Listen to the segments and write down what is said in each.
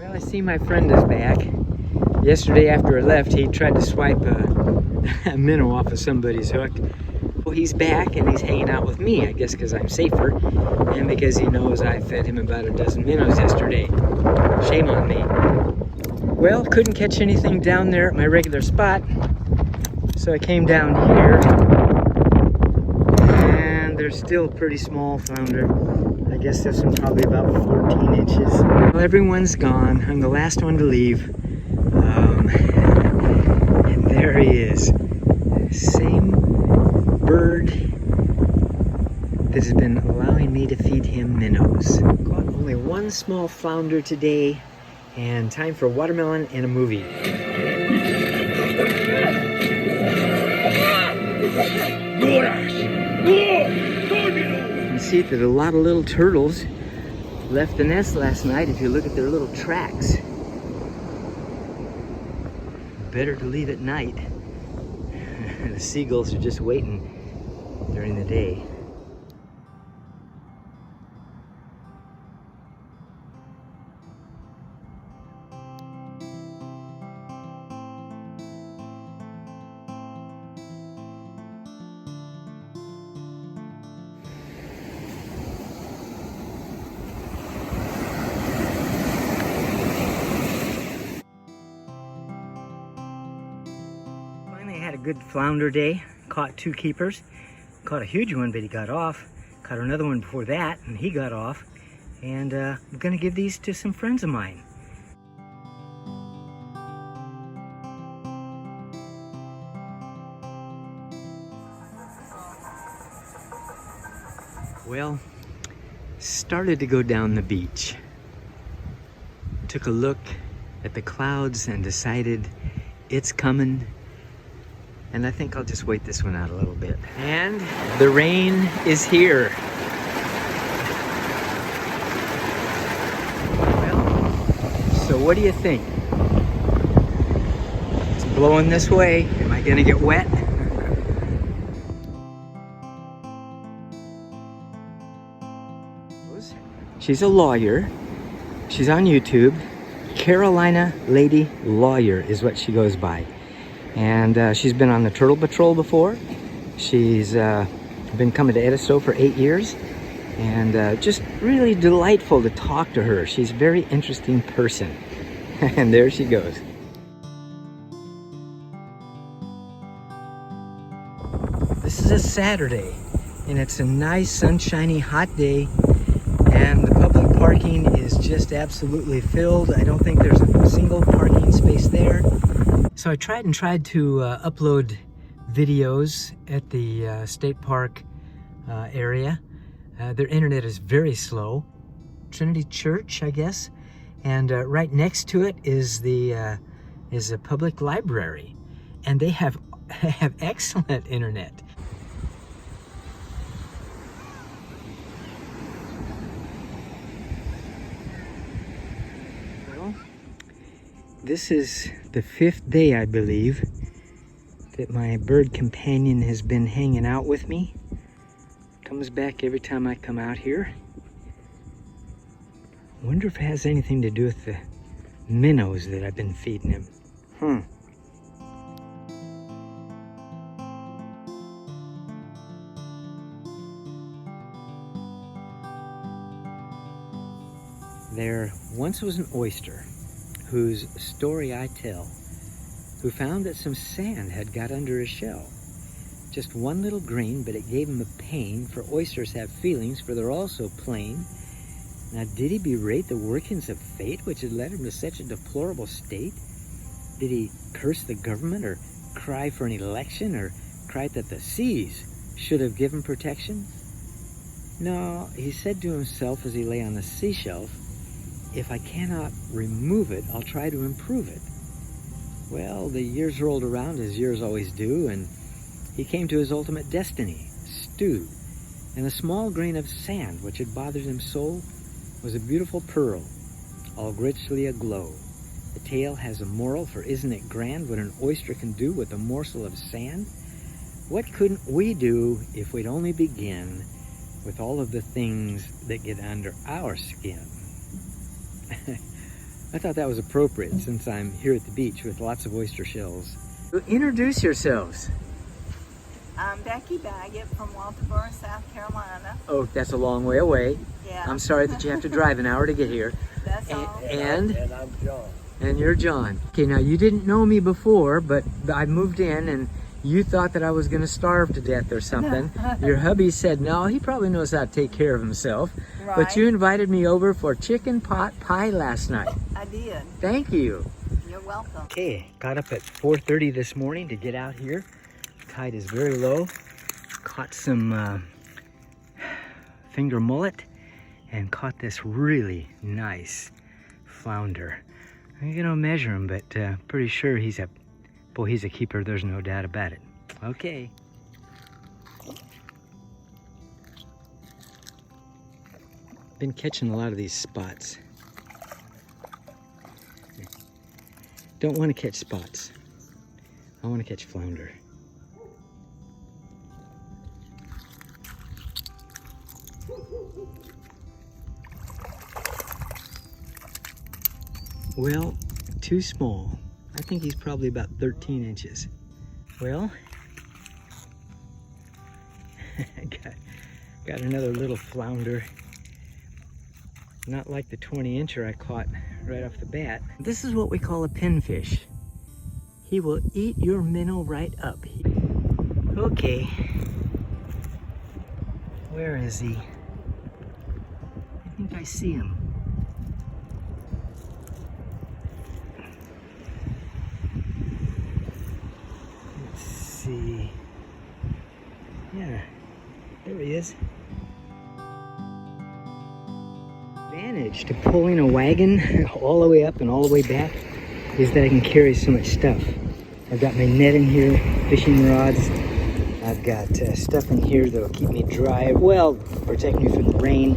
Well, I see my friend is back. Yesterday after I left, he tried to swipe a minnow off of somebody's hook. Well, he's back and he's hanging out with me, I guess because I'm safer and because he knows I fed him about a dozen minnows yesterday. Shame on me. Well, couldn't catch anything down there at my regular spot, so I came down here, and they're still pretty small flounder. I guess this one's probably about 14 inches. Well, everyone's gone. I'm the last one to leave. And there he is. Same bird that has been allowing me to feed him minnows. Caught only one small flounder today, and time for watermelon and a movie. You can see that a lot of little turtles left the nest last night if you look at their little tracks. Better to leave at night. The seagulls are just waiting during the day. Had a good flounder day. Caught 2 keepers. Caught a huge one, but he got off. Caught another one before that, and he got off. And I'm gonna give these to some friends of mine. Well, started to go down the beach. Took a look at the clouds and decided it's coming. And I think I'll just wait this one out a little bit. And the rain is here. Well, so what do you think? It's blowing this way. Am I gonna get wet? She's a lawyer. She's on YouTube. Carolina Lady Lawyer is what she goes by. And she's been on the Turtle Patrol before. She's been coming to Edisto for 8 years. And just really delightful to talk to her. She's a very interesting person. And there she goes. This is a Saturday. And it's a nice, sunshiny, hot day. And the public parking is just absolutely filled. I don't think there's a single parking space there. So I tried to upload videos at the state park area. Their internet is very slow. Trinity Church, I guess, and right next to it is a public library, and they have excellent internet. This is the 5th day, I believe, that my bird companion has been hanging out with me. Comes back every time I come out here. Wonder if it has anything to do with the minnows that I've been feeding him. There once was an oyster whose story I tell, who found that some sand had got under his shell. Just one little grain, but it gave him a pain, for oysters have feelings, for they're also plain. Now did he berate the workings of fate, which had led him to such a deplorable state? Did he curse the government, or cry for an election, or cry that the seas should have given protection? No, he said to himself as he lay on the seashelf, if I cannot remove it, I'll try to improve it. Well, the years rolled around as years always do, and he came to his ultimate destiny, stew. And a small grain of sand, which had bothered him so, was a beautiful pearl, all richly aglow. The tale has a moral, for isn't it grand what an oyster can do with a morsel of sand? What couldn't we do if we'd only begin with all of the things that get under our skin? I thought that was appropriate since I'm here at the beach with lots of oyster shells. Introduce yourselves. I'm Becky Baggett from Walterboro, South Carolina. Oh, that's a long way away. Yeah. I'm sorry that you have to drive an hour to get here. That's all. And I'm John. And you're John. Okay, now you didn't know me before, but I moved in and you thought that I was gonna starve to death or something. Your hubby said, no, he probably knows how to take care of himself. Right. But you invited me over for chicken pot pie last night. I did. Thank you. You're welcome. Okay, got up at 4:30 this morning to get out here. Tide is very low. Caught some finger mullet and caught this really nice flounder. I'm gonna measure him, but pretty sure he's a keeper. There's no doubt about it. Okay. Been catching a lot of these spots. Don't want to catch spots. I want to catch flounder. Well, too small. I think he's probably about 13 inches. Well, got another little flounder. Not like the 20-incher I caught right off the bat. This is what we call a pinfish. He will eat your minnow right up. Okay. Where is he? I think I see him. Let's see. Yeah, there he is. Advantage to pulling a wagon all the way up and all the way back is that I can carry so much stuff. I've got my net in here, fishing rods. I've got stuff in here that'll keep me dry. Well, protect me from the rain.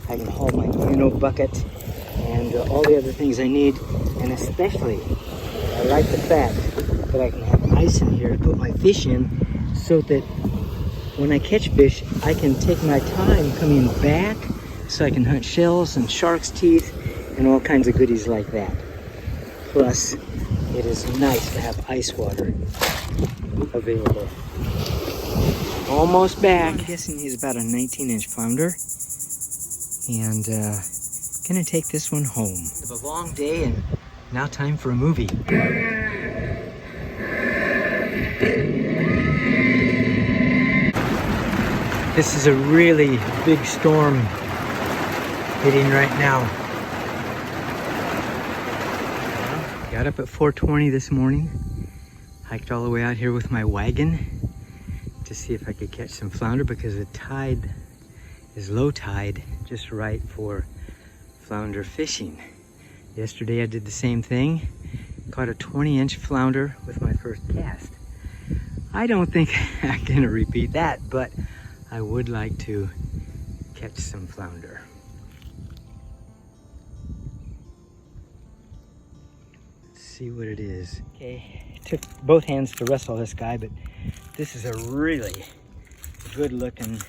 I can haul my minnow bucket and all the other things I need. And especially, I like the fact that I can have ice in here to put my fish in so that when I catch fish, I can take my time coming back so I can hunt shells and shark's teeth and all kinds of goodies like that. Plus, it is nice to have ice water available. Almost back. I'm guessing he's about a 19-inch flounder. And gonna take this one home. It's a long day and now time for a movie. This is a really big storm hitting right now. Got up at 4:20 this morning. Hiked all the way out here with my wagon to see if I could catch some flounder because the tide is low tide, just right for flounder fishing. Yesterday I did the same thing. Caught a 20-inch flounder with my first cast. I don't think I'm gonna repeat that, but I would like to catch some flounder. Let's see what it is. Okay, it took both hands to wrestle this guy, but this is a really good looking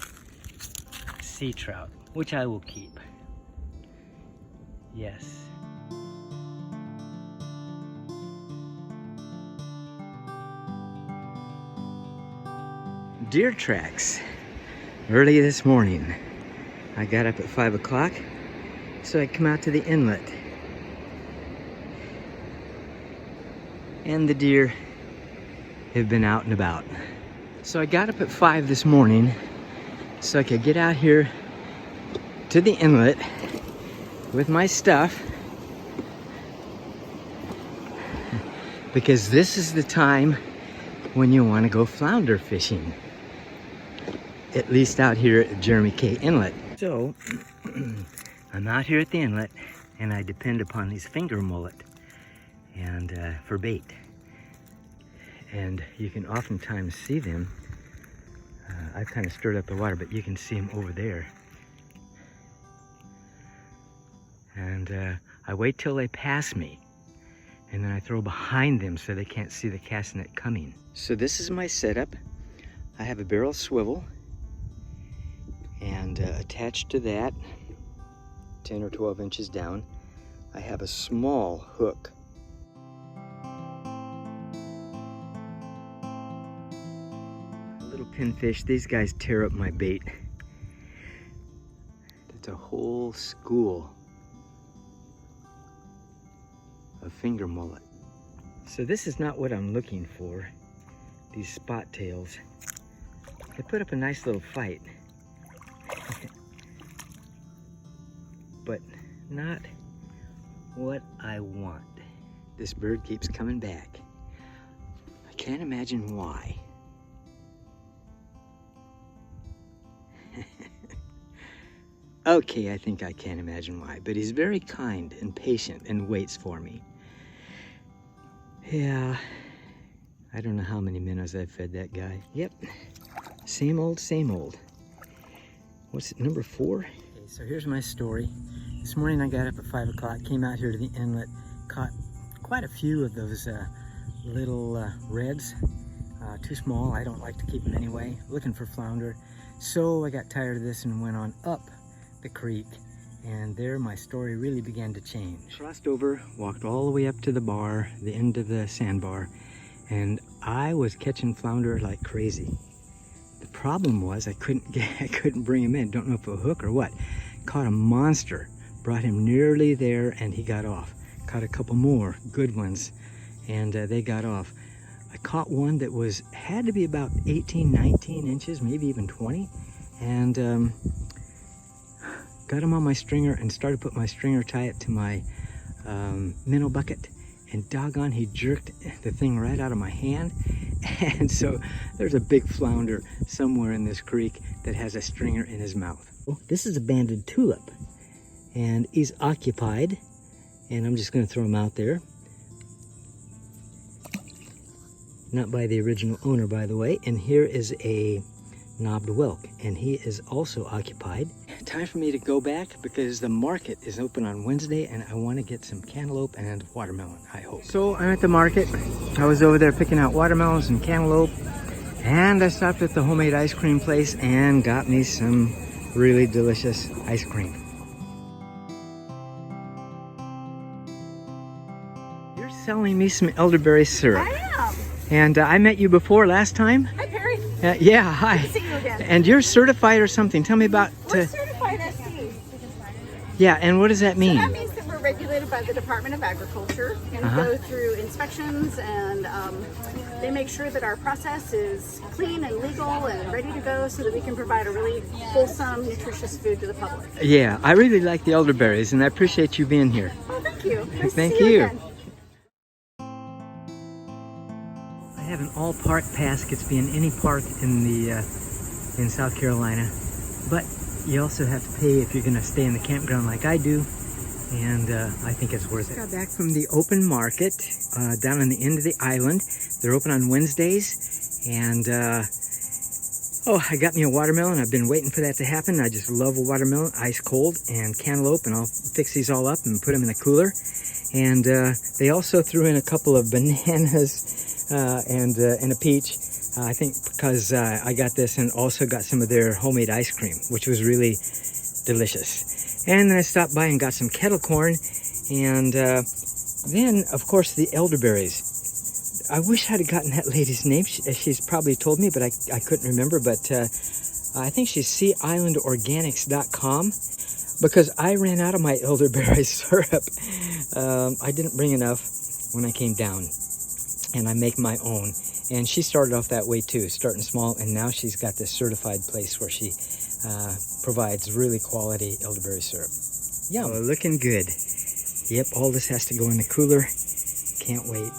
sea trout, which I will keep. Yes. Deer tracks. Early this morning, I got up at 5 o'clock so I come out to the inlet. And the deer have been out and about. So I got up at 5 this morning so I could get out here to the inlet with my stuff, because this is the time when you want to go flounder fishing, at least out here at Jeremy Inlet. So I'm out here at the inlet and I depend upon these finger mullet and for bait, and you can oftentimes see them. I've kind of stirred up the water, but you can see them over there. And I wait till they pass me, and then I throw behind them so they can't see the cast net coming. So this is my setup. I have a barrel swivel, and attached to that, 10 or 12 inches down, I have a small hook. Little pinfish, these guys tear up my bait. That's a whole school of finger mullet. So this is not what I'm looking for, these spot tails. They put up a nice little fight, but not what I want. This bird keeps coming back. I can't imagine why. Okay, I think I can imagine why, but he's very kind and patient and waits for me. Yeah, I don't know how many minnows I've fed that guy. Yep, same old, same old. What's it, number 4? Okay, so here's my story. This morning I got up at 5 o'clock, came out here to the inlet, caught quite a few of those little reds. Too small, I don't like to keep them anyway, looking for flounder. So I got tired of this and went on up the creek, and there my story really began to change. Crossed over, walked all the way up to the bar, the end of the sandbar, and I was catching flounder like crazy. The problem was I couldn't bring him in. Don't know if a hook or what. Caught a monster, brought him nearly there, and he got off. Caught a couple more good ones, and they got off. I caught one that had to be about 18, 19 inches, maybe even 20, and got him on my stringer and started putting my stringer, tie it to my minnow bucket, and doggone, he jerked the thing right out of my hand. And so there's a big flounder somewhere in this creek that has a stringer in his mouth. This is a banded tulip, and he's occupied, and I'm just going to throw him out there. Not by the original owner, by the way. And here is a knobbed whelk, and he is also occupied. Time for me to go back because the market is open on Wednesday, and I want to get some cantaloupe and watermelon, I hope. So I'm at the market. I was over there picking out watermelons and cantaloupe, and I stopped at the homemade ice cream place and got me some really delicious ice cream. You're selling me some elderberry syrup. I am. And I met you before last time. Hi, Perry. Yeah, hi. Good to see you again. And you're certified or something. Tell me about... We're certified SC. Yeah, and what does that mean? So that means that we're regulated by the Department of Agriculture, and we go through inspections, and they make sure that our process is clean and legal and ready to go so that we can provide a really wholesome, nutritious food to the public. Yeah, I really like the elderberries, and I appreciate you being here. Oh, thank you. Nice Thank to see you. Again. I have an all park pass. Gets to be in any park in the in South Carolina, but you also have to pay if you're going to stay in the campground like I do, and I think it's worth it. Got back from the open market down on the end of the island. They're open on Wednesdays, and I got me a watermelon. I've been waiting for that to happen. I just love a watermelon, ice cold, and cantaloupe, and I'll fix these all up and put them in the cooler. And they also threw in a couple of bananas and a peach. I think because I got this and also got some of their homemade ice cream, which was really delicious. And then I stopped by and got some kettle corn, and then, of course, the elderberries. I wish I'd gotten that lady's name. She's probably told me, but I couldn't remember. But I think she's seaislandorganics.com, because I ran out of my elderberry syrup. I didn't bring enough when I came down, and I make my own. And she started off that way too, starting small, and now she's got this certified place where she provides really quality elderberry syrup. Yum. Oh, looking good. Yep, all this has to go in the cooler. Can't wait.